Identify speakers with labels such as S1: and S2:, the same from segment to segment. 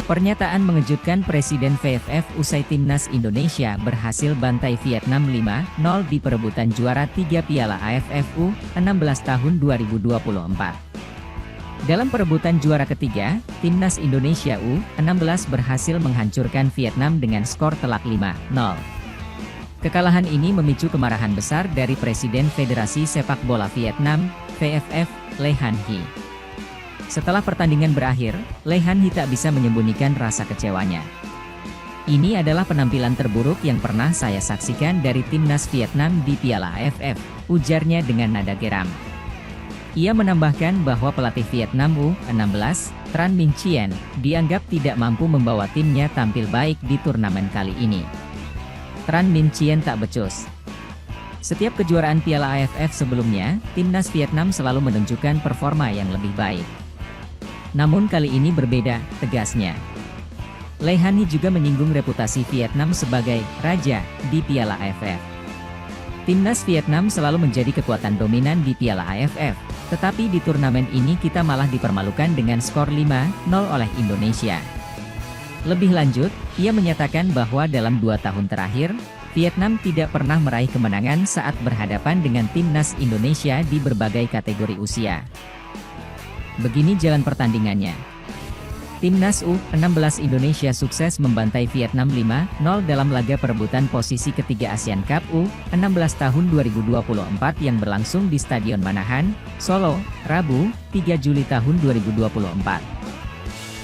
S1: Pernyataan mengejutkan Presiden VFF usai Timnas Indonesia berhasil bantai Vietnam 5-0 di perebutan juara 3 Piala AFF U16 tahun 2024. Dalam perebutan juara ketiga, Timnas Indonesia U16 berhasil menghancurkan Vietnam dengan skor telak 5-0. Kekalahan ini memicu kemarahan besar dari Presiden Federasi Sepak Bola Vietnam, VFF, Le Han Hie. Setelah pertandingan berakhir, Le Han Hie tak bisa menyembunyikan rasa kecewanya. Ini adalah penampilan terburuk yang pernah saya saksikan dari Timnas Vietnam di Piala AFF, ujarnya dengan nada geram. Ia menambahkan bahwa pelatih Vietnam U16, Tran Minh Chien, dianggap tidak mampu membawa timnya tampil baik di turnamen kali ini. Tran Minh Chien tak becus. Setiap kejuaraan Piala AFF sebelumnya, Timnas Vietnam selalu menunjukkan performa yang lebih baik. Namun kali ini berbeda, tegasnya. Le Han Hie juga menyinggung reputasi Vietnam sebagai "raja" di Piala AFF. Timnas Vietnam selalu menjadi kekuatan dominan di Piala AFF, tetapi di turnamen ini kita malah dipermalukan dengan skor 5-0 oleh Indonesia. Lebih lanjut, ia menyatakan bahwa dalam 2 tahun terakhir, Vietnam tidak pernah meraih kemenangan saat berhadapan dengan Timnas Indonesia di berbagai kategori usia. Begini jalan pertandingannya. Timnas U16 Indonesia sukses membantai Vietnam 5-0 dalam laga perebutan posisi ketiga Asian Cup U16 tahun 2024 yang berlangsung di Stadion Manahan, Solo, Rabu, 3 Juli tahun 2024.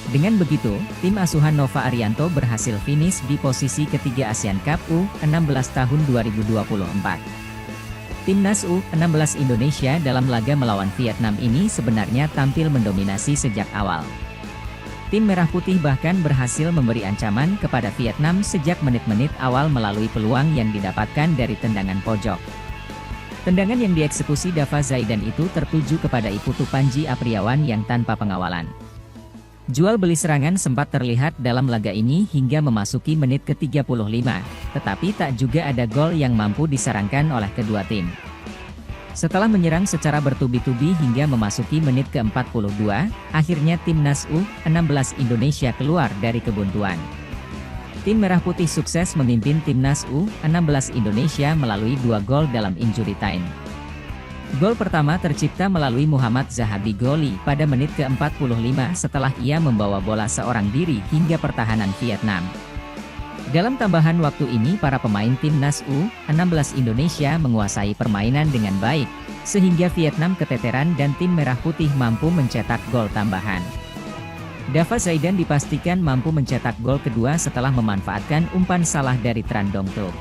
S1: Dengan begitu, tim asuhan Nova Arianto berhasil finish di posisi ketiga Asian Cup U16 tahun 2024. Timnas U16 Indonesia dalam laga melawan Vietnam ini sebenarnya tampil mendominasi sejak awal. Tim Merah Putih bahkan berhasil memberi ancaman kepada Vietnam sejak menit-menit awal melalui peluang yang didapatkan dari tendangan pojok. Tendangan yang dieksekusi Dava Zaidan itu tertuju kepada Iputu Panji Apriawan yang tanpa pengawalan. Jual beli serangan sempat terlihat dalam laga ini hingga memasuki menit ke-35, tetapi tak juga ada gol yang mampu disarankan oleh kedua tim. Setelah menyerang secara bertubi-tubi hingga memasuki menit ke-42, akhirnya Timnas U16 Indonesia keluar dari kebuntuan. Tim Merah Putih sukses memimpin Timnas U16 Indonesia melalui 2 gol dalam injury time. Gol pertama tercipta melalui Muhammad Zahabi Goli pada menit ke-45 setelah ia membawa bola seorang diri hingga pertahanan Vietnam. Dalam tambahan waktu ini para pemain Timnas U16 Indonesia menguasai permainan dengan baik, sehingga Vietnam keteteran dan Tim Merah Putih mampu mencetak gol tambahan. Dava Zaidan dipastikan mampu mencetak gol kedua setelah memanfaatkan umpan salah dari Tran Dong Tuc.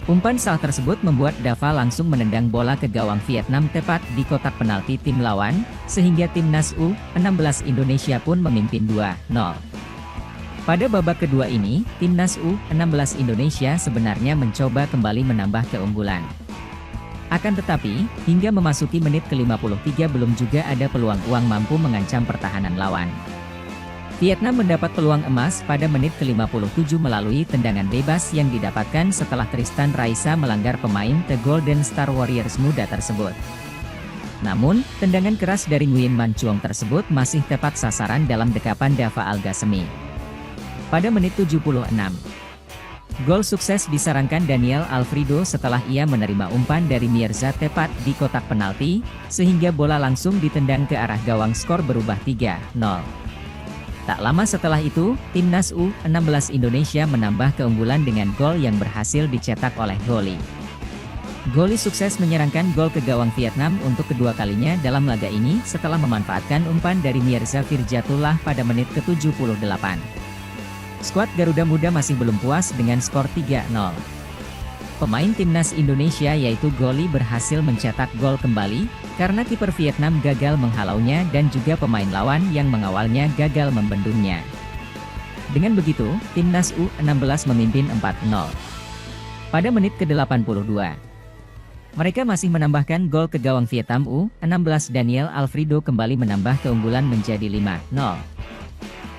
S1: Umpan salah tersebut membuat Dava langsung menendang bola ke gawang Vietnam tepat di kotak penalti tim lawan, sehingga Timnas U16 Indonesia pun memimpin 2-0. Pada babak kedua ini, Timnas U16 Indonesia sebenarnya mencoba kembali menambah keunggulan. Akan tetapi, hingga memasuki menit ke-53 belum juga ada peluang mampu mengancam pertahanan lawan. Vietnam mendapat peluang emas pada menit ke-57 melalui tendangan bebas yang didapatkan setelah Tristan Raisa melanggar pemain The Golden Star Warriors muda tersebut. Namun, tendangan keras dari Nguyen Man Chuong tersebut masih tepat sasaran dalam dekapan Dava Al-Ghasemi. Pada menit 76, gol sukses disarankan Daniel Alfredo setelah ia menerima umpan dari Mirza tepat di kotak penalti, sehingga bola langsung ditendang ke arah gawang, skor berubah 3-0. Tak lama setelah itu, Timnas U16 Indonesia menambah keunggulan dengan gol yang berhasil dicetak oleh Goli. Goli sukses menyerangkan gol ke gawang Vietnam untuk kedua kalinya dalam laga ini setelah memanfaatkan umpan dari Mirza Firjatullah pada menit ke-78. Skuad Garuda Muda masih belum puas dengan skor 3-0. Pemain Timnas Indonesia yaitu Goli berhasil mencetak gol kembali, karena kiper Vietnam gagal menghalaunya dan juga pemain lawan yang mengawalnya gagal membendungnya. Dengan begitu, Timnas U16 memimpin 4-0. Pada menit ke-82, mereka masih menambahkan gol ke gawang Vietnam. U16 Daniel Alfredo kembali menambah keunggulan menjadi 5-0.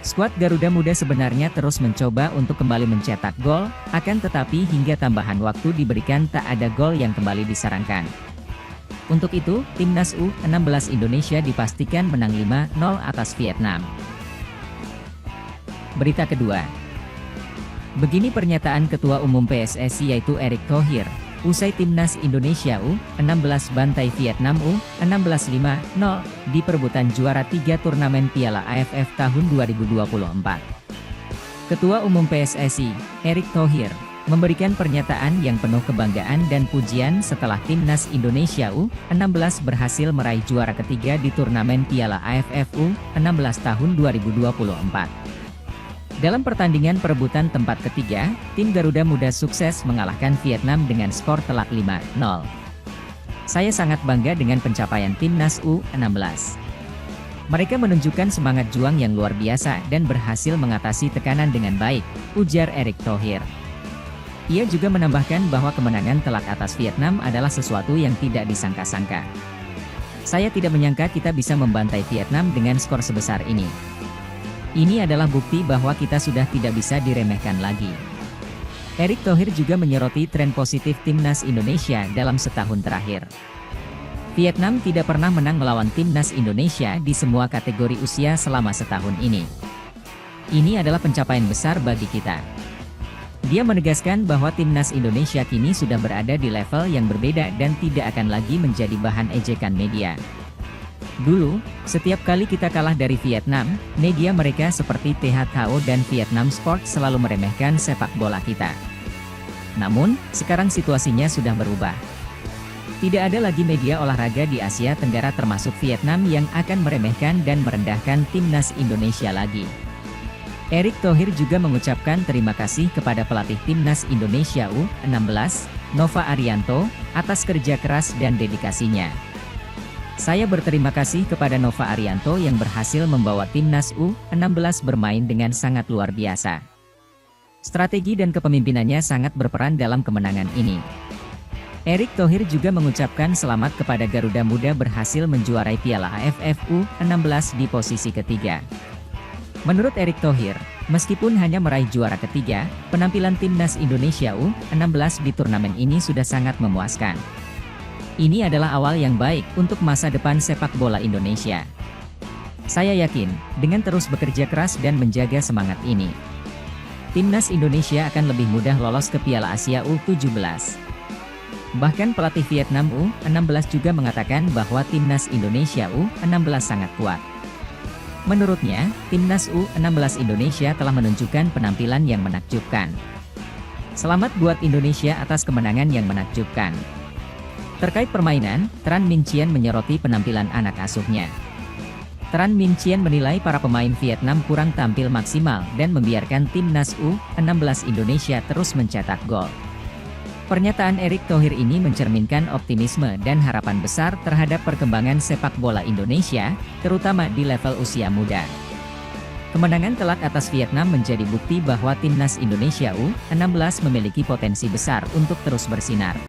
S1: Skuad Garuda Muda sebenarnya terus mencoba untuk kembali mencetak gol, akan tetapi hingga tambahan waktu diberikan tak ada gol yang kembali disarankan. Untuk itu, Timnas U16 Indonesia dipastikan menang 5-0 atas Vietnam. Berita kedua. Begini pernyataan Ketua Umum PSSI yaitu Erick Thohir, usai Timnas Indonesia U16 bantai Vietnam U16 5-0 di perebutan juara 3 turnamen Piala AFF tahun 2024. Ketua Umum PSSI, Erick Thohir, memberikan pernyataan yang penuh kebanggaan dan pujian setelah Timnas Indonesia U16 berhasil meraih juara ketiga di turnamen Piala AFF U16 tahun 2024. Dalam pertandingan perebutan tempat ketiga, tim Garuda Muda sukses mengalahkan Vietnam dengan skor telak 5-0. Saya sangat bangga dengan pencapaian Timnas U16. Mereka menunjukkan semangat juang yang luar biasa dan berhasil mengatasi tekanan dengan baik, ujar Erick Thohir. Ia juga menambahkan bahwa kemenangan telak atas Vietnam adalah sesuatu yang tidak disangka-sangka. Saya tidak menyangka kita bisa membantai Vietnam dengan skor sebesar ini. Ini adalah bukti bahwa kita sudah tidak bisa diremehkan lagi. Erick Thohir juga menyoroti tren positif Timnas Indonesia dalam setahun terakhir. Vietnam tidak pernah menang melawan Timnas Indonesia di semua kategori usia selama setahun ini. Ini adalah pencapaian besar bagi kita. Dia menegaskan bahwa Timnas Indonesia kini sudah berada di level yang berbeda dan tidak akan lagi menjadi bahan ejekan media. Dulu, setiap kali kita kalah dari Vietnam, media mereka seperti THTO dan Vietnam Sport selalu meremehkan sepak bola kita. Namun, sekarang situasinya sudah berubah. Tidak ada lagi media olahraga di Asia Tenggara termasuk Vietnam yang akan meremehkan dan merendahkan Timnas Indonesia lagi. Erick Thohir juga mengucapkan terima kasih kepada pelatih Timnas Indonesia U16, Nova Arianto, atas kerja keras dan dedikasinya. Saya berterima kasih kepada Nova Arianto yang berhasil membawa Timnas U16 bermain dengan sangat luar biasa. Strategi dan kepemimpinannya sangat berperan dalam kemenangan ini. Erick Thohir juga mengucapkan selamat kepada Garuda Muda berhasil menjuarai Piala AFF U16 di posisi ketiga. Menurut Erick Thohir, meskipun hanya meraih juara ketiga, penampilan Timnas Indonesia U16 di turnamen ini sudah sangat memuaskan. Ini adalah awal yang baik untuk masa depan sepak bola Indonesia. Saya yakin, dengan terus bekerja keras dan menjaga semangat ini, Timnas Indonesia akan lebih mudah lolos ke Piala Asia U17. Bahkan pelatih Vietnam U16 juga mengatakan bahwa Timnas Indonesia U16 sangat kuat. Menurutnya, Timnas U16 Indonesia telah menunjukkan penampilan yang menakjubkan. Selamat buat Indonesia atas kemenangan yang menakjubkan. Terkait permainan, Tran Minh Chien menyoroti penampilan anak asuhnya. Tran Minh Chien menilai para pemain Vietnam kurang tampil maksimal dan membiarkan Timnas U16 Indonesia terus mencetak gol. Pernyataan Erick Thohir ini mencerminkan optimisme dan harapan besar terhadap perkembangan sepak bola Indonesia, terutama di level usia muda. Kemenangan telak atas Vietnam menjadi bukti bahwa Timnas Indonesia U16 memiliki potensi besar untuk terus bersinar.